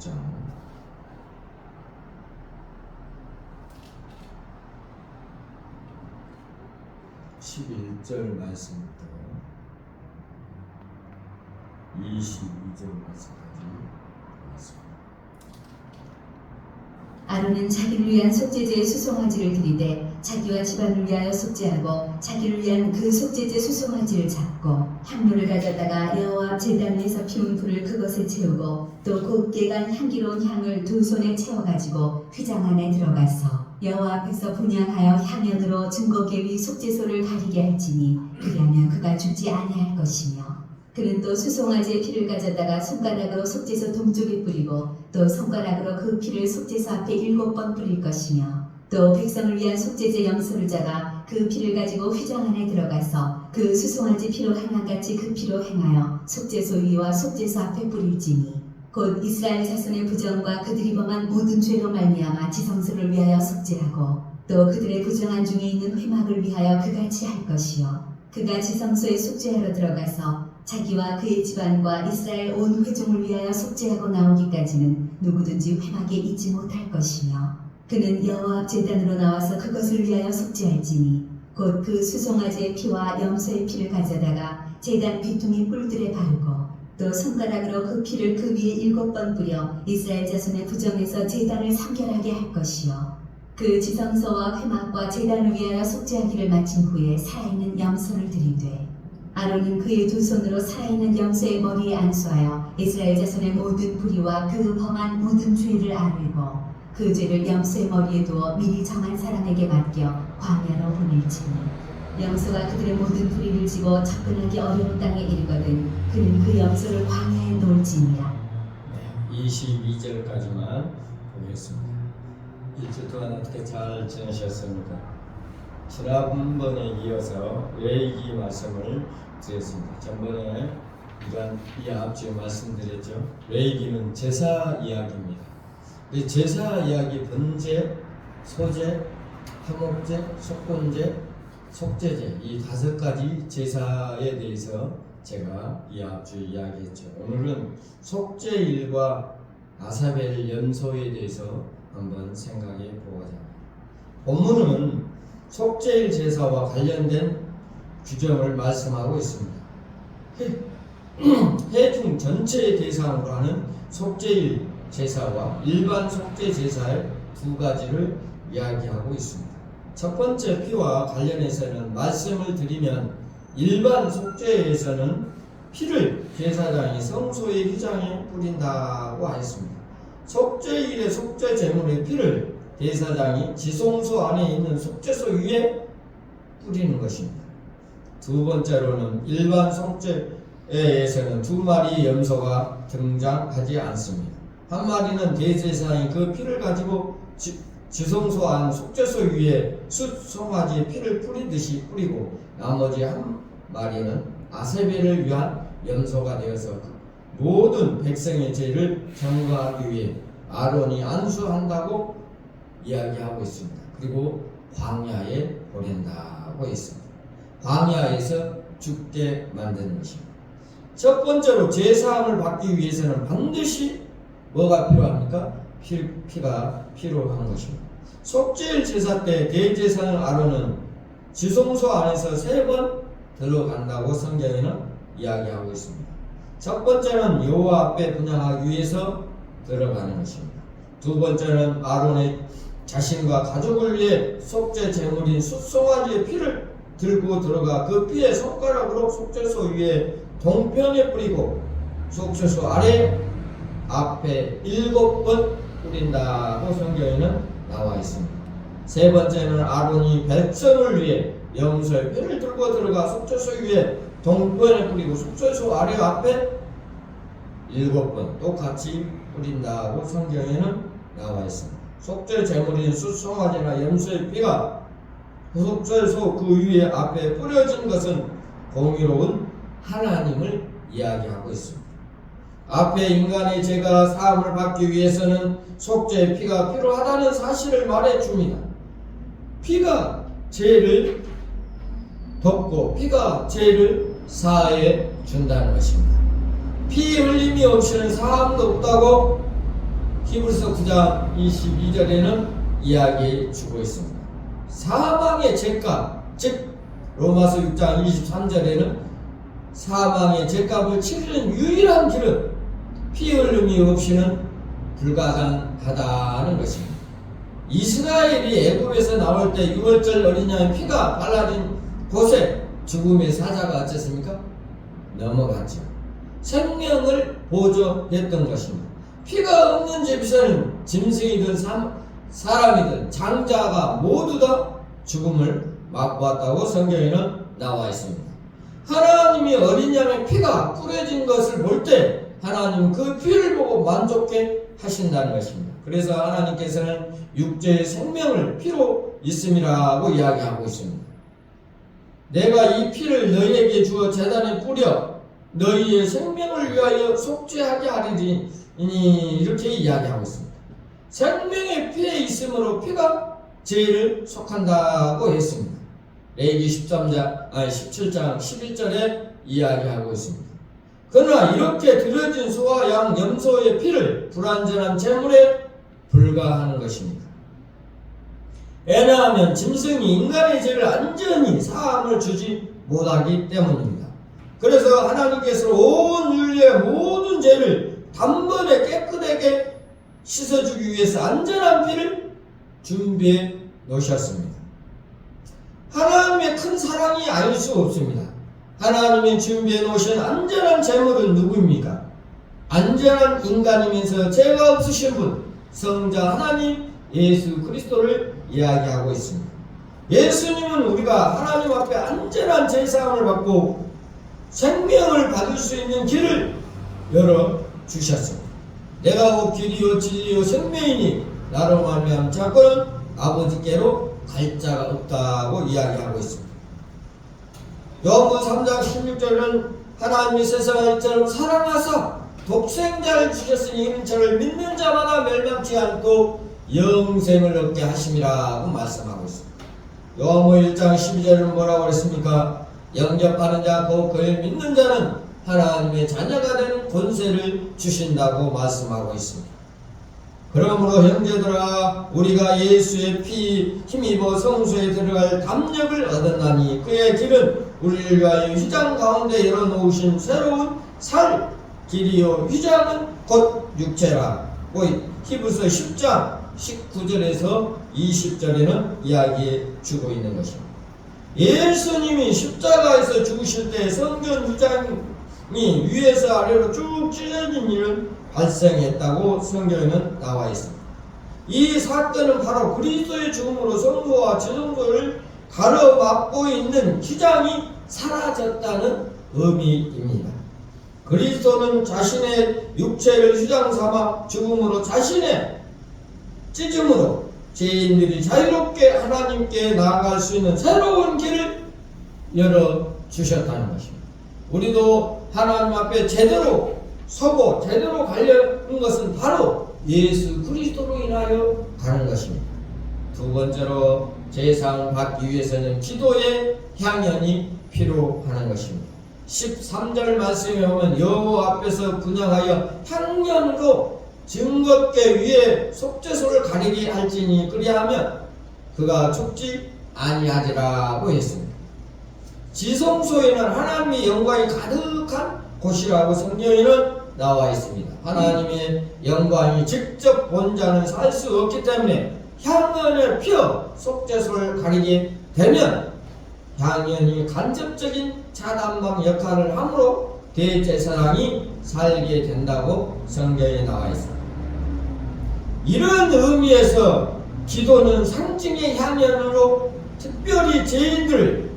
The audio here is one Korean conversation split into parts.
자, 11절 말씀부터 22절 말씀까지 나왔습니다. 아론은 자기를 위한 속죄제의 수송아지를 드리되 자기와 집안을 위하여 속죄하고 자기를 위한 그 속죄제 수송아지를 잡고 향로를 가져다가 여호와 앞 제단 위에서 피운 불을 그것에 채우고 또 곱게 간 향기로운 향을 두 손에 채워가지고 휘장 안에 들어가서 여호와 앞에서 분향하여 향연으로 증거계 위 속죄소를 가리게 할지니 그리하면 그가 죽지 아니할 것이며 그는 또 수송아지의 피를 가져다가 손가락으로 속죄소 동쪽에 뿌리고 또 손가락으로 그 피를 속죄소 앞에 7번 뿌릴 것이며 또 백성을 위한 속죄제 염소를 잡아 그 피를 가지고 휘장 안에 들어가서 그 수송아지 피로 행한같이 그 피로 행하여 속죄소 위와 속죄소 앞에 뿌릴지니 곧 이스라엘 자손의 부정과 그들이 범한 모든 죄로 말미암아 지성소를 위하여 속죄하고 또 그들의 부정한 중에 있는 회막을 위하여 그같이 할 것이요 그가 지성소에 속죄하러 들어가서 자기와 그의 집안과 이스라엘 온 회중을 위하여 속죄하고 나오기까지는 누구든지 회막에 있지 못할 것이며 그는 여호와 앞 제단으로 나와서 그것을 위하여 속죄할지니 곧 그 수송아지의 피와 염소의 피를 가져다가 제단 귀퉁이 뿔들에 바르고 또 손가락으로 그 피를 그 위에 7번 뿌려 이스라엘 자손의 부정에서 제단을 상결하게 할 것이요 그 지성소와 회막과 제단을 위하여 속죄하기를 마친 후에 살아있는 염소를 드리되 아론은 그의 두 손으로 살아있는 염소의 머리에 안수하여 이스라엘 자손의 모든 불의와 그 범한 모든 죄를 아뢰고 그 죄를 염소의 머리에 두어 미리 정한 사람에게 맡겨 광야로 보낼지니 염소가 그들의 모든 불의를 지고 접근하기 어려운 땅에 이르거든 그는 그 염소를 광야에 놓을지니라. 22절까지만 보겠습니다. 일주 동안 어떻게 잘 지내셨습니까? 지난번에 이어서 레위기 말씀을 드렸습니다. 전번에 이 앞주에 말씀드렸죠. 레위기는 제사 이야기입니다. 제사 이야기 번제, 소제, 화목제, 속건제, 속죄제 이 5가지 제사에 대해서 제가 이 앞주에 이야기했죠. 오늘은 속죄일과 아사벨 연소에 대해서 한번 생각해 보고자 합니다. 본문은 속죄일 제사와 관련된 규정을 말씀하고 있습니다. 회중 전체의 대상으로 하는 속죄일 제사와 일반 속죄 제사의 2가지를 이야기하고 있습니다. 첫 번째 피와 관련해서는 말씀을 드리면 일반 속죄에서는 피를 제사장이 성소의 휘장에 뿌린다고 하였습니다. 속죄일의 속죄 제물의 피를 대사장이 지성소 안에 있는 속죄소 위에 뿌리는 것입니다. 두 번째로는 일반 속죄에서는 2마리의 염소가 등장하지 않습니다. 한 마리는 대제사장이 그 피를 가지고 지성소 안 속죄소 위에 숫송아지의 피를 뿌리듯이 뿌리고 나머지 한 마리는 아세벨을 위한 염소가 되어서 모든 백성의 죄를 정화하기 위해 아론이 안수한다고 이야기하고 있습니다. 그리고 광야에 보낸다고 했습니다. 광야에서 죽게 만드는 것입니다. 첫 번째로 제사함을 받기 위해서는 반드시 뭐가 필요합니까? 피가 필요한 것입니다. 속죄일 제사 때 대제사장 아론은 지성소 안에서 3번 들어간다고 성경에는 이야기하고 있습니다. 첫 번째는 여호와 앞에 분향하기 위해서 들어가는 것입니다. 두 번째는 아론의 자신과 가족을 위해 속죄 제물인 숫송아지의 피를 들고 들어가 그 피에 손가락으로 속죄소 위에 동편에 뿌리고 속죄소 아래 앞에 7번 뿌린다고 성경에는 나와 있습니다. 세 번째는 아론이 백성을 위해 염소의 피를 들고 들어가 속죄소 위에 동편에 뿌리고 속죄소 아래 앞에 7번 똑같이 뿌린다고 성경에는 나와 있습니다. 속죄 제물인 숫송아지나 염소의 피가 속죄소 그 위에 앞에 뿌려진 것은 공의로운 하나님을 이야기하고 있습니다. 앞에 인간의 죄가 사함을 받기 위해서는 속죄의 피가 필요하다는 사실을 말해줍니다. 피가 죄를 덮고 피가 죄를 사해 준다는 것입니다. 피 흘림이 없이는 사함도 없다고 히브리서 9장 22절에는 이야기해 주고 있습니다. 사망의 죄값, 즉 로마서 6장 23절에는 사망의 죄값을 치르는 유일한 길은 피 흘림이 없이는 불가능하다는 것입니다. 이스라엘이 애굽에서 나올 때 6월절 어린 양의 피가 발라진 곳에 죽음의 사자가 어쨌습니까? 넘어갔죠. 생명을 보존했던 것입니다. 피가 없는 집에서는 짐승이든 사람이든 장자가 모두 다 죽음을 맛보았다고 성경에는 나와 있습니다. 하나님이 어린 양의 피가 뿌려진 것을 볼 때 하나님은 그 피를 보고 만족해 하신다는 것입니다. 그래서 하나님께서는 육체의 생명을 피로 있음이라고 이야기하고 있습니다. 내가 이 피를 너희에게 주어 제단에 뿌려 너희의 생명을 위하여 속죄하게 하리니 이렇게 이야기하고 있습니다. 생명의 피에 있으므로 피가 죄를 속한다고 했습니다. 레위기 17장 11절에 이야기하고 있습니다. 그러나 이렇게 들여진 소와 양, 염소의 피를 불완전한 제물에 불과하는 것입니다. 왜냐하면 짐승이 인간의 죄를 완전히 사함을 주지 못하기 때문입니다. 그래서 하나님께서 온 인류의 모든 죄를 단번에 깨끗하게 씻어주기 위해서 안전한 피를 준비해 놓으셨습니다. 하나님의 큰 사랑이 아닐 수 없습니다. 하나님이 준비해 놓으신 안전한 제물은 누구입니까? 안전한 인간이면서 죄가 없으신 분, 성자 하나님 예수 그리스도를 이야기하고 있습니다. 예수님은 우리가 하나님 앞에 안전한 제사함을 받고 생명을 받을 수 있는 길을 열어주셨습니다. 내가 곧 길이요 진리요 생명이니 나로 말미암은 자고는 아버지께로 갈 자가 없다고 이야기하고 있습니다. 요한복음 3장 16절은 하나님이 세상을 이처럼 사랑하사 독생자를 주셨으니 이는 저를 믿는 자마다 멸망치 않고 영생을 얻게 하심이라고 말씀하고 있습니다. 요한복음 1장 12절은 뭐라고 그랬습니까? 영접하는 자 곧 그를 믿는 자는 하나님의 자녀가 되는 권세를 주신다고 말씀하고 있습니다. 그러므로 형제들아 우리가 예수의 피 힘입어 성소에 들어갈 담력을 얻었나니 그의 길은 우리를 위하여 휘장 가운데 열어놓으신 새로운 살 길이요 휘장은 곧 육체라. 히브리서 10장 19절에서 20절에는 이야기해 주고 있는 것입니다. 예수님이 십자가에서 죽으실 때 성전 휘장이 위에서 아래로 쭉 찢어진 일은 발생했다고 성경에는 나와 있습니다. 이 사건은 바로 그리스도의 죽음으로 성소와 지성소를 가로막고 있는 휘장이 사라졌다는 의미입니다. 그리스도는 자신의 육체를 휘장 삼아 죽음으로 자신의 찢음으로 죄인들이 자유롭게 하나님께 나아갈 수 있는 새로운 길을 열어주셨다는 것입니다. 우리도 하나님 앞에 제대로 서고 제대로 가려는 것은 바로 예수 그리스도로 인하여 가는 것입니다. 두 번째로 제사를 받기 위해서는 기도의 향연이 필요하는 것입니다. 13절 말씀에 보면 여호와 앞에서 분향하여 향연으로 증거궤 위에 속죄소를 가리게 할지니 그리하면 그가 죽지 아니하리라고 했습니다. 지성소에는 하나님의 영광이 가득한 곳이라고 성경에는 나와 있습니다. 하나님의 영광이 직접 본 자는 살 수 없기 때문에 향연을 피워 속죄소를 가리게 되면 향연이 간접적인 자단방 역할을 함으로 대제사장이 살게 된다고 성경에 나와 있습니다. 이런 의미에서 기도는 상징의 향연으로 특별히 죄인들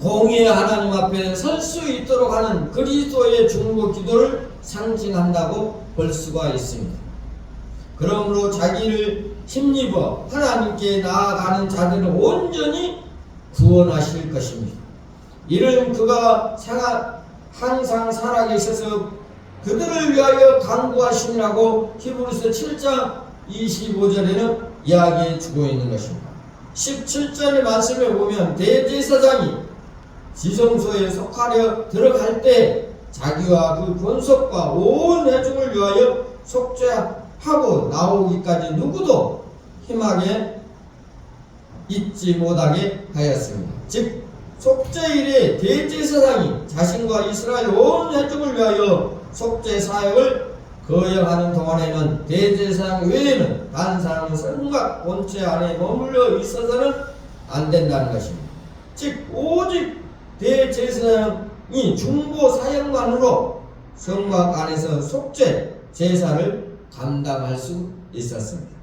공의의 하나님 앞에 설 수 있도록 하는 그리스도의 중보 기도를 상징한다고 볼 수가 있습니다. 그러므로 자기를 힘입어 하나님께 나아가는 자들을 온전히 구원하실 것입니다. 이는 그가 항상 살아계셔서 그들을 위하여 간구하시느라고 히브리서 7장 25절에는 이야기해 주고 있는 것입니다. 17절의 말씀에 보면 대제사장이 지성소에 속하려 들어갈 때 자기와 그 권속과 온 회중을 위하여 속죄하고 나오기까지 누구도 희망에 잊지 못하게 하였습니다. 즉 속죄일에 대제사장이 자신과 이스라엘 온 회중을 위하여 속죄 사역을 거행하는 동안에는 대제사장 외에는 다른 사람은 성막 본체 안에 머물러 있어서는 안 된다는 것입니다. 즉 오직 대제사장이 중보 사역만으로 성막 안에서 속죄 제사를 감당할 수 있었습니다.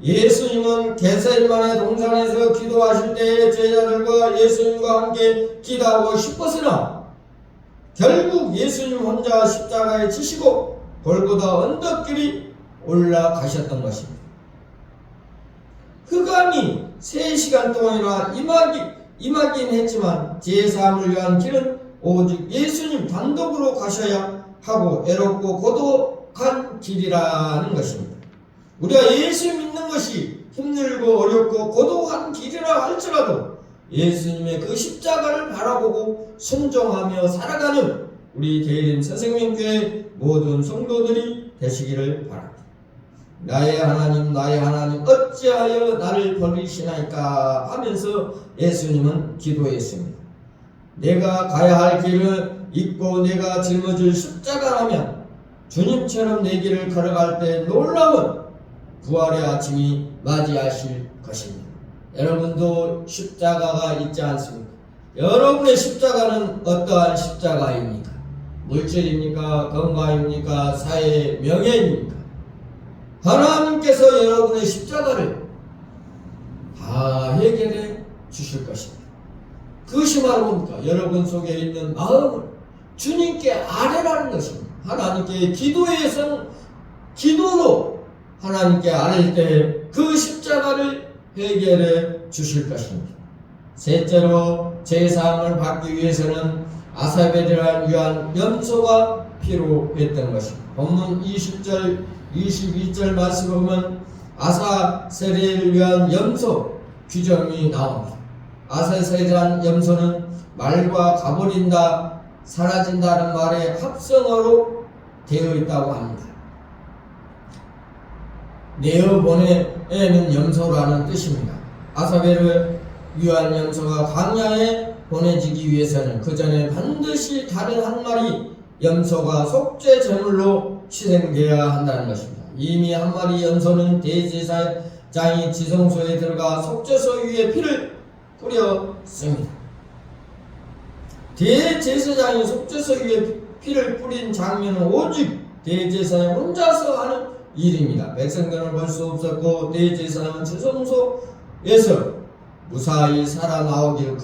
예수님은 겟세마네 동산에서 기도하실 때에 제자들과 예수님과 함께 기도하고 싶었으나 결국 예수님 혼자 십자가에 지시고 골고다 언덕길이 올라가셨던 것입니다. 흑암이 3시간 동안이나 임하긴 했지만 제3을 위한 길은 오직 예수님 단독으로 가셔야 하고 애롭고 고독한 길이라는 것입니다. 우리가 예수 믿는 것이 힘들고 어렵고 고독한 길이라 할지라도 예수님의 그 십자가를 바라보고 순종하며 살아가는 우리 대림 새생명교회 모든 성도들이 되시기를 바랍니다. 나의 하나님 어찌하여 나를 버리시나이까 하면서 예수님은 기도했습니다. 내가 가야 할 길을 잊고 내가 짊어질 십자가라면 주님처럼 내 길을 걸어갈 때 놀라운 부활의 아침이 맞이하실 것입니다. 여러분도 십자가가 있지 않습니까? 여러분의 십자가는 어떠한 십자가입니까? 물질입니까? 건강입니까? 사회 명예입니까? 하나님께서 여러분의 십자가를 다 해결해 주실 것입니다. 그것이 바로 뭡니까? 여러분 속에 있는 마음을 주님께 아뢰라는 것입니다. 하나님께 기도로 하나님께 아뢰 때 그 십자가를 해결해 주실 것입니다. 셋째로 제사함을 받기 위해서는 아사벨이라는 유한 염소가 필요했던 것입니다. 본문 20절 22절 말씀을 보면 아사셀을 위한 염소 규정이 나옵니다. 아사셀이라는 염소는 말과 가버린다, 사라진다는 말의 합성어로 되어 있다고 합니다. 내어보내는 염소라는 뜻입니다. 아사벨을 위한 염소가 광야에 보내지기 위해서는 그 전에 반드시 다른 한 마리 염소가 속죄 제물로 희생되어야 한다는 것입니다. 이미 한 마리 염소는 대제사장이 지성소에 들어가 속죄소 위에 피를 뿌렸습니다. 대제사장이 속죄소 위에 피를 뿌린 장면은 오직 대제사장 혼자서 하는 일입니다. 백성들은 볼 수 없었고 대제사장은 지성소에서 무사히 살아나오기를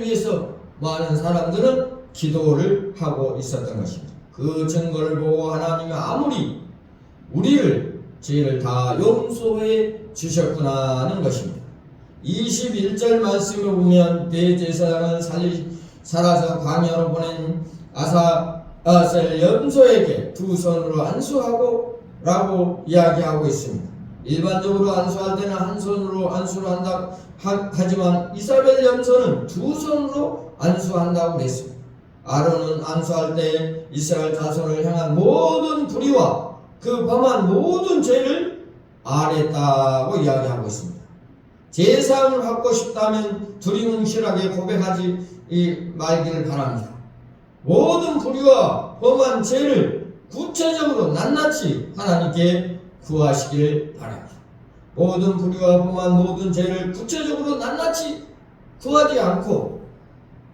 위해서 많은 사람들은 기도를 하고 있었던 것입니다. 그 증거를 보고 하나님이 아무리 우리를 죄를 다 용서해 주셨구나 하는 것입니다. 21절 말씀을 보면 대제사장은 살아서 광야로 보낸 아사셀 염소에게 두 손으로 안수하고 라고 이야기하고 있습니다. 일반적으로 안수할 때는 한 손으로 안수를 한다 하지만 이사벨 염소는 두 손으로 안수한다고 그랬습니다. 아론은 안수할 때 이스라엘 자손을 향한 모든 불의와 그 범한 모든 죄를 아랬다고 이야기하고 있습니다. 제사함을 받고 싶다면 두리뭉실하게 고백하지 말기를 바랍니다. 모든 불의와 범한 죄를 구체적으로 낱낱이 하나님께 구하시길 바랍니다. 모든 불의와 범한 모든 죄를 구체적으로 낱낱이 구하지 않고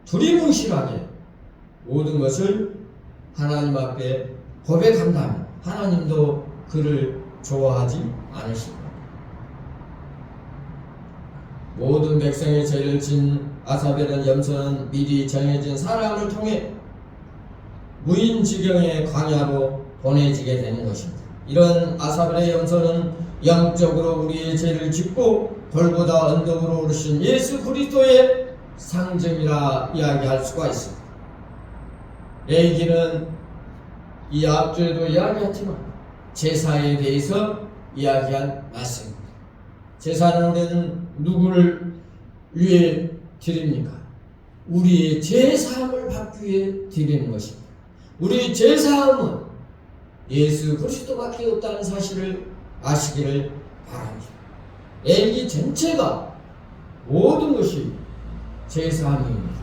두리뭉실하게 모든 것을 하나님 앞에 고백한다면 하나님도 그를 좋아하지 않으십니다. 모든 백성의 죄를 진 아사벨은 염소는 미리 정해진 사람을 통해 무인지경의 광야로 보내지게 되는 것입니다. 이런 아사벨의 염소는 영적으로 우리의 죄를 짚고 골고다 언덕으로 오르신 예수 그리스도의 상징이라 이야기할 수가 있습니다. 레위기는 이 앞주에도 이야기했지만 제사에 대해서 이야기한 말씀입니다. 제사는 우리는 누구를 위해 드립니까? 우리의 제사함을 받기 위해 드리는 것입니다. 우리 제사함은 예수 그리스도밖에 없다는 사실을 아시기를 바랍니다. 레이기 전체가 모든 것이 제사함입니다.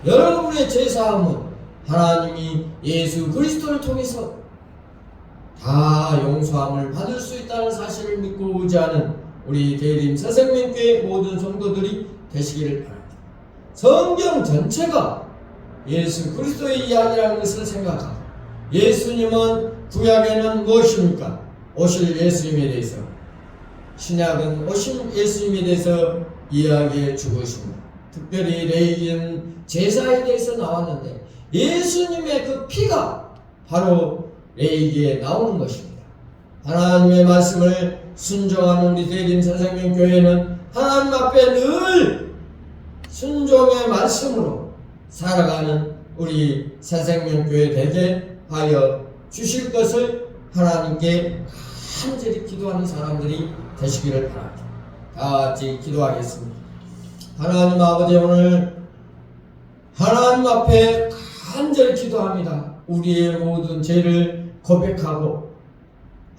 여러분의 제사함은 하나님이 예수 그리스도를 통해서 다 용서함을 받을 수 있다는 사실을 믿고 의지하는 우리 대림 새생명교회 모든 성도들이 되시기를 바랍니다. 성경 전체가 예수 그리스도의 이야기라는 것을 생각하고, 예수님은 구약에는 무엇입니까? 오실 예수님에 대해서, 신약은 오신 예수님에 대해서 이야기해 주고 있습니다. 특별히 레위기는 제사에 대해서 나왔는데 예수님의 그 피가 바로 레위기에 나오는 것입니다. 하나님의 말씀을 순종하는 우리 대림 새생명교회는 하나님 앞에 늘 순종의 말씀으로 살아가는 우리 새생명교회 되게 하여 주실 것을 하나님께 간절히 기도하는 사람들이 되시기를 바랍니다. 다 같이 기도하겠습니다. 하나님 아버지, 오늘 하나님 앞에 간절히 기도합니다. 우리의 모든 죄를 고백하고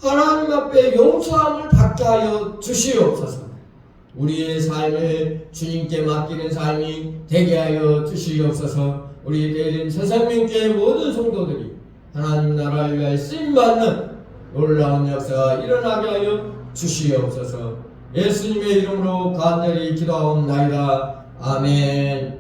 하나님 앞에 용서함을 받게 하여 주시옵소서. 우리의 삶을 주님께 맡기는 삶이 되게 하여 주시옵소서. 우리 대림 새생명교회 모든 성도들이 하나님 나라를 위하여 쓰임받는 놀라운 역사가 일어나게 하여 주시옵소서. 예수님의 이름으로 간절히 기도하옵나이다. 아멘.